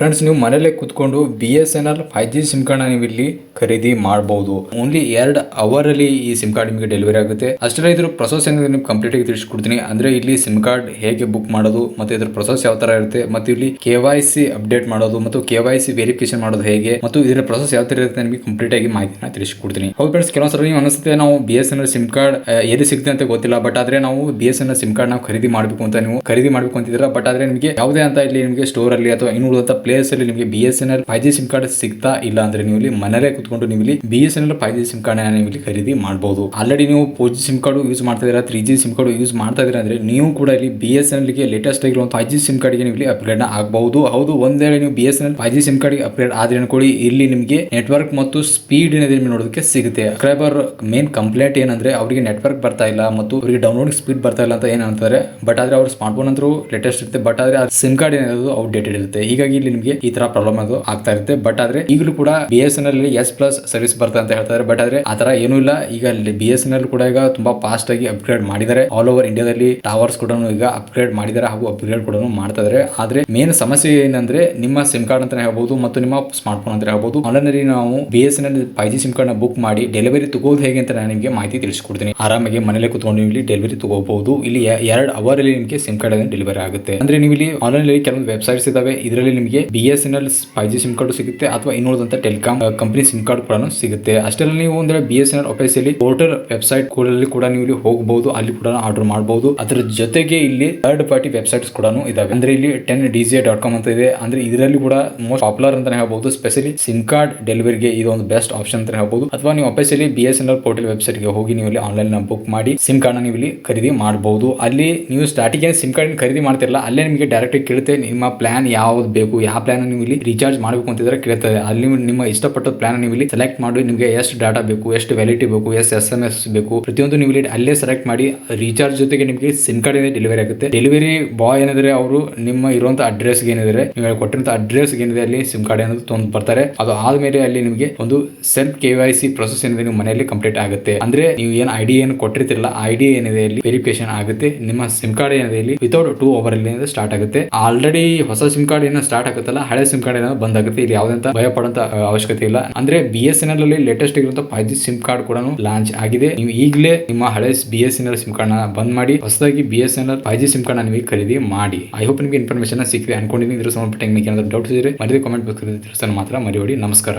Friends, ನೀವು ಮನೇಲೆ ಕೂತ್ಕೊಂಡು BSNL 5G ಸಿಮ್ ಕಾರ್ಡ್ ನೀವು ಇಲ್ಲಿ ಖರೀದಿ ಮಾಡಬಹುದು. ಓನ್ಲಿ 2 ಅವರ್ ಅಲ್ಲಿ ಈ ಸಿಮ್ ಕಾರ್ಡ್ ನಿಮಗೆ ಡೆಲಿವರಿ ಆಗುತ್ತೆ. ಅಷ್ಟೇ ಇದ್ರ ಪ್ರೊಸೆಸ್ ಏನಿದೆ ನಿಮ್ಗೆ ಕಂಪ್ಲೀಟ್ ಆಗಿ ತಿಳಿಸ್ಕೊಡ್ತೀನಿ. ಅಂದ್ರೆ ಇಲ್ಲಿ ಸಿಮ್ ಕಾರ್ಡ್ ಹೇಗೆ ಬುಕ್ ಮಾಡೋದು ಮತ್ತೆ ಇದ್ರ ಪ್ರೊಸೆಸ್ ಯಾವ ತರ ಇರುತ್ತೆ, ಮತ್ತೆ ಇಲ್ಲಿ KYC ಅಪ್ಡೇಟ್ ಮಾಡೋದು ಮತ್ತು KYC ವೆರಿಫಿಕೇಶನ್ ಮಾಡೋದು ಹೇಗೆ ಮತ್ತು ಇದರ ಪ್ರೊಸೆಸ್ ಯಾವ ತರ ಇರುತ್ತೆ ನಿಮಗೆ ಕಂಪ್ಲೀಟ್ ಆಗಿ ಮಾಹಿತಿನ ತಿಳಿಸ್ಕೊಡ್ತೀನಿ. ಹೌದು ಫ್ರೆಂಡ್ಸ್, ಕೆಲವೊಂದ್ಸಲ ನೀವು ಅನಿಸುತ್ತೆ ನಾವು BSNL ಸಿಮ್ ಕಾರ್ಡ್ ಎಲ್ಲಿ ಸಿಗುತ್ತೆ ಅಂತ ಗೊತ್ತಿಲ್ಲ, ಬಟ್ ಆದ್ರೆ ನಾವು BSNL ಸಿಮ್ ಕಾರ್ಡ್ ನಾವು ಖರೀದಿ ಮಾಡಬೇಕು ಅಂತ ನೀವು ಖರೀದಿ ಮಾಡಬೇಕು ಅಂತಿದ್ದೀರಾ. ಬಟ್ ಆದ್ರೆ ನಿಮಗೆ ಯಾವುದೇ ಅಂತ ಇಲ್ಲಿ ನಿಮಗೆ ಸ್ಟೋರ್ ಅಲ್ಲಿ ಅಥವಾ ಇನ್ನುಳಿದಂತ ಪ್ಲೇಸ್ ಅಲ್ಲಿ ನಿಮಗೆ BSNL 5G ಸಿಮ್ ಕಾರ್ಡ್ ಸಿಗ್ತಾ ಇಲ್ಲ ಅಂದ್ರೆ ನೀವು ಇಲ್ಲಿ ಮನೇಲೆ ಕೂತ್ಕೊಂಡು ನೀವು ಇಲ್ಲಿ BSNL 5G ಸಿಮ್ ಕಾರ್ಡ್ ನೀವು ಇಲ್ಲಿ ಖರೀದಿ ಮಾಡಬಹುದು. ಆಲ್ರೆಡಿ ನೀವು 4G ಸಿಮ್ ಕಾರ್ಡ್ ಯೂಸ್ ಮಾಡ್ತಾ ಇದ್ದೀರಾ, 3G ಸಿಮ್ ಕಾರ್ಡ್ ಯೂಸ್ ಮಾಡ್ತಾ ಇದ್ದೀರಾ ಅಂದ್ರೆ ನೀವು ಕೂಡ ಇಲ್ಲಿ BSNL ಗೆ ಲೇಟೆಸ್ಟ್ ಆಗಿರುವಂತ 5G ಸಿಮ್ ಕಾರ್ಡ್ ಗೆ ನೀವು ಇಲ್ಲಿ ಅಪ್ಗ್ರೇಡ್ ಆಗಬಹುದು. ಹೌದು, ಒಂದ್ ವೇಳೆ ನೀವು BSNL 5G ಸಿಮ್ ಕಾರ್ಡ್ ಗೆ ಅಪ್ಗ್ರೇಡ್ ಆದ್ರೆ ಅನ್ಕೊಳ್ಳಿ, ಇಲ್ಲಿ ನಿಮಗೆ ನೆಟ್ವರ್ಕ್ ಮತ್ತು ಸ್ಪೀಡ್ ಏನಿದೆ ನೋಡೋದಕ್ಕೆ ಸಿಗುತ್ತೆ. ಸಬ್ಸ್ಕ್ರೈಬರ್ ಮೇನ್ ಕಂಪ್ಲೇಂಟ್ ಏನಂದ್ರೆ ಅವರಿಗೆ ನೆಟ್ವರ್ಕ್ ಬರ್ತಾ ಇಲ್ಲ ಮತ್ತು ಅವರಿಗೆ ಡೌನ್ಲೋಡ್ ಸ್ಪೀಡ್ ಬರ್ತಾ ಇಲ್ಲ ಅಂತ ಏನ್ ಅಂತಾರೆ. ಬಟ್ ಆದ್ರೆ ಅವ್ರ ಸ್ಮಾರ್ಟ್ ಫೋನ್ ಅಂತೂ ಲೇಟೆಸ್ಟ್ ಇರುತ್ತೆ, ಬಟ್ ಆದ್ರೆ ಸಿಮ್ ಕಾರ್ಡ್ ಏನಿರೋದು ಔಟ್ಡೇಟೆಡ್ ಇರುತ್ತೆ. ಹೀಗಾಗಿ ಇಲ್ಲಿ ನಿಮಗೆ ಈ ತರ ಪ್ರಾಬ್ಲಮ್ ಅದು ಆಗ್ತಾ ಇರುತ್ತೆ. ಬಟ್ ಆದ್ರೆ ಈಗಲೂ ಕೂಡ BSNL S+ ಸರ್ವಿಸ್ ಬರ್ತದೆ ಅಂತ ಹೇಳ್ತಾರೆ. ಬಟ್ ಆದ್ರೆ ಆ ತರ ಏನೂ ಇಲ್ಲ. ಈಗ BSNL ಕೂಡ ಈಗ ತುಂಬಾ ಫಾಸ್ಟ್ ಆಗಿ ಅಪ್ಗ್ರೇಡ್ ಮಾಡಿದ್ದಾರೆ. ಆಲ್ ಓವರ್ ಇಂಡಿಯಾದಲ್ಲಿ ಟವರ್ಸ್ ಕೂಡ ಈಗ ಅಪ್ಗ್ರೇಡ್ ಮಾಡಿದ್ದಾರೆ ಹಾಗೂ ಅಪ್ಗ್ರೇಡ್ ಕೂಡ ಮಾಡ್ತಾ ಇದ್ದಾರೆ. ಆದ್ರೆ ಮೇನ್ ಸಮಸ್ಯೆ ಏನಂದ್ರೆ ನಿಮ್ಮ ಸಿಮ್ ಕಾರ್ಡ್ ಅಂತ ಹೇಳ್ಬಹುದು ಮತ್ತು ನಿಮ್ಮ ಸ್ಮಾರ್ಟ್ ಫೋನ್ ಅಂತ ಹೇಳ್ಬಹುದು, ಆನ್ಲೈನ್ ಅಲ್ಲಿ ನಾವು BSNL 5G ಸಿಮ್ ಕಾರ್ಡ್ ನ ಬುಕ್ ಮಾಡಿ ಡೆಲಿವರಿ ತಗೋದು ಹೇಗೆ ಅಂತ ನಾನು ನಿಮಗೆ ಮಾಹಿತಿ ತಿಳಿಸ್ಕೊಡ್ತೀನಿ. ಆರಾಮಾಗಿ ಮನೇಲೆ ಕೂತ್ಕೊಂಡು ಇಲ್ಲಿ ಡೆಲಿವರಿ ತಗೋಬಹುದು. ಇಲ್ಲಿ 2 ಅವರ್ ಅಲ್ಲಿ ನಿಮಗೆ ಸಿಮ್ ಕಾರ್ಡ್ ಡೆಲಿವರಿ ಆಗುತ್ತೆ. ಅಂದ್ರೆ ನೀವು ಇಲ್ಲಿ ಆನ್ಲೈನ್ ಅಲ್ಲಿ ಕೆಲವೊಂದು ವೆಬ್ಸೈಟ್ಸ್ ಇದಾವೆ, ಇದರಲ್ಲಿ ನಿಮಗೆ BSNL 5G ಸಿಮ್ ಕಾರ್ಡ್ ಸಿಗುತ್ತೆ ಅಥವಾ ಇನ್ನುಳಿದಂತ ಟೆಲಿಕಾಂ ಕಂಪನಿ ಸಿಮ್ ಕಾರ್ಡ್ ಕೂಡ ಸಿಗುತ್ತೆ. ಅಷ್ಟೆಲ್ಲ ನೀವು ಅಂದ್ರೆ BSNL ಆಫೀಸಿಯಲಿ ಪೋರ್ಟಲ್ ವೆಬ್ಸೈಟ್ ಕೂಡ ನೀವು ಇಲ್ಲಿ ಹೋಗಬಹುದು, ಅಲ್ಲಿ ಕೂಡ ಆರ್ಡರ್ ಮಾಡಬಹುದು. ಅದರ ಜೊತೆಗೆ ಇಲ್ಲಿ ಥರ್ಡ್ ಪಾರ್ಟಿ ವೆಬ್ಸೈಟ್ಸ್ ಕೂಡ ಇದಾವೆ. ಅಂದ್ರೆ ಇಲ್ಲಿ 10dj.com ಅಂತ ಇದೆ. ಅಂದ್ರೆ ಇದರಲ್ಲಿ ಕೂಡ ಮೋಸ್ಟ್ ಪಾಪ್ಯುಲರ್ ಅಂತ ಹೇಳ್ಬಹುದು. ಸ್ಪೆಷಲಿ ಸಿಮ್ ಕಾರ್ಡ್ ಡೆಲಿವರಿಗೆ ಇದು ಒಂದು ಬೆಸ್ಟ್ ಆಪ್ಷನ್ ಅಂತ ಹೇಳ್ಬಹುದು. ಅಥವಾ ನೀವು ಆಫೀಸಿಯಲಿ BSNL ಪೋರ್ಟಲ್ ವೆಬ್ಸೈಟ್ ಗೆ ಹೋಗಿ ನೀವು ಇಲ್ಲಿ ಆನ್ಲೈನ್ ಬುಕ್ ಮಾಡಿ ಸಿಮ್ ಕಾರ್ಡ್ ನೀವು ಇಲ್ಲಿ ಖರೀದಿ ಮಾಡಬಹುದು. ಅಲ್ಲಿ ನೀವು ಸ್ಟಾರ್ಟಿಂಗ್ ಸಿಮ್ ಕಾರ್ಡ್ ಖರೀದಿ ಮಾಡ್ತಿರಲ್ಲ, ಅಲ್ಲೇ ನಿಮಗೆ ಡೈರೆಕ್ಟ್ ಕೇಳುತ್ತೆ ನಿಮ್ಮ ಪ್ಲಾನ್ ಯಾವ್ದು ಬೇಕು, ಯಾವ ಪ್ಲಾನ್ ನೀವು ಇಲ್ಲಿ ರೀಚಾರ್ಜ್ ಮಾಡಬೇಕು ಅಂತಿದ್ರೆ ಕೇಳ್ತದೆ. ಅಲ್ಲಿ ನಿಮ್ಮ ಇಷ್ಟಪಟ್ಟ ಪ್ಲಾನ್ ನೀವು ಇಲ್ಲಿ ಸೆಲೆಕ್ಟ್ ಮಾಡಿ ನಿಮಗೆ ಎಷ್ಟು ಡಾಟಾ ಬೇಕು, ಎಷ್ಟು ವ್ಯಾಲಿಡಿಟಿ ಬೇಕು, ಎಷ್ಟು SMS ಬೇಕು, ಪ್ರತಿಯೊಂದು ನೀವು ಇಲ್ಲಿ ಅಲ್ಲೇ ಸೆಲೆಕ್ಟ್ ಮಾಡಿ ರೀಚಾರ್ಜ್ ಜೊತೆಗೆ ನಿಮಗೆ ಸಿಮ್ ಕಾರ್ಡ್ ಡೆಲಿವರಿ ಆಗುತ್ತೆ. ಡೆಲಿವರಿ ಬಾಯ್ ಏನಿದ್ರೆ ಅವರು ನಿಮ್ಮ ಇರುವಂತ ಅಡ್ರೆಸ್ ಏನಿದ್ರೆ ನೀವು ಕೊಟ್ಟಿರುವಂತ ಅಡ್ರೆಸ್ ಏನಿದೆ ಅಲ್ಲಿ ಸಿಮ್ ಕಾರ್ಡ್ ಏನಾದ್ರು ತೊಗೊಂಡು ಬರ್ತಾರೆ. ಅದು ಆದ್ಮೇಲೆ ಅಲ್ಲಿ ನಿಮಗೆ ಒಂದು ಸೆಲ್ಫ್ KYC ಪ್ರೊಸೆಸ್ ಏನಿದೆ ನಿಮ್ಮ ಮನೆಯಲ್ಲಿ ಕಂಪ್ಲೀಟ್ ಆಗುತ್ತೆ. ಅಂದ್ರೆ ನೀವು ಏನು ID ಏನು ಕೊಟ್ಟಿರ್ತಿರಲ್ಲ, ID ಏನಿದೆ ಅಲ್ಲಿ ವೆರಿಫಿಕೇಶನ್ ಆಗುತ್ತೆ. ನಿಮ್ಮ ಸಿಮ್ ಕಾರ್ಡ್ ಏನಿದೆ ಇಲ್ಲಿ ವಿತೌಟ್ 2 ಅವರ್ ಅಲ್ಲಿ ಸ್ಟಾರ್ಟ್ ಆಗುತ್ತೆ. ಆಲ್ರೆಡಿ ಹೊಸ ಸಿಮ್ ಕಾರ್ಡ್ ಏನೋ ಸ್ಟಾರ್ಟ್ ಆಗುತ್ತಲ್ಲ, ಹಳೆ ಸಿಮ್ ಕಾರ್ಡ್ ಏನೋ ಬಂದ್ ಆಗುತ್ತೆ. ಇಲ್ಲಿ ಯಾವುದಂತ ಭಯ ಪಡುವಂತ ಅವಶ್ಯಕತೆ ಇಲ್ಲ. ಅಂದ್ರೆ BSNL ಅಲ್ಲಿ ಲೇಟೆಸ್ಟ್ ಆಗಿರುವಂತ 5G ಸಿಮ್ ಕಾರ್ಡ್ ಕೂಡ ಲಾಂಚ್ ಆಗಿದೆ. ನೀವು ಈಗಲೇ ನಿಮ್ಮ ಹಳೆ BSNL ಸಿಮ್ ಕಾರ್ಡ್ ನ ಬಂದ್ ಮಾಡಿ ಹೊಸದಾಗಿ BSNL 5G ಸಿಮ್ ಕಾರ್ಡ್ ನಿಮಗೆ ಖರೀದಿ ಮಾಡಿ. ಐ ಹೋಪ್ ನಿಮಗೆ ಇನ್ಫಾರ್ಮೇಶನ್ ಸಿಕ್ಕಿದೆ ಅನ್ಕೊಂಡಿದ್ದೀನಿ. ಇದ್ರ ಸಂಬಂಧಪಟ್ಟ ನಿಮಗೆ ಏನಾದರೂ ಡೌಟ್ಸ್ ಇದ್ರೆ ಮರಿದೇ ಕಾಮೆಂಟ್ ಬಾಕ್ಸ್ ತಿಳಿಸಲು ಮಾತ್ರ ಮರಿಬೇಡಿ. ನಮಸ್ಕಾರ.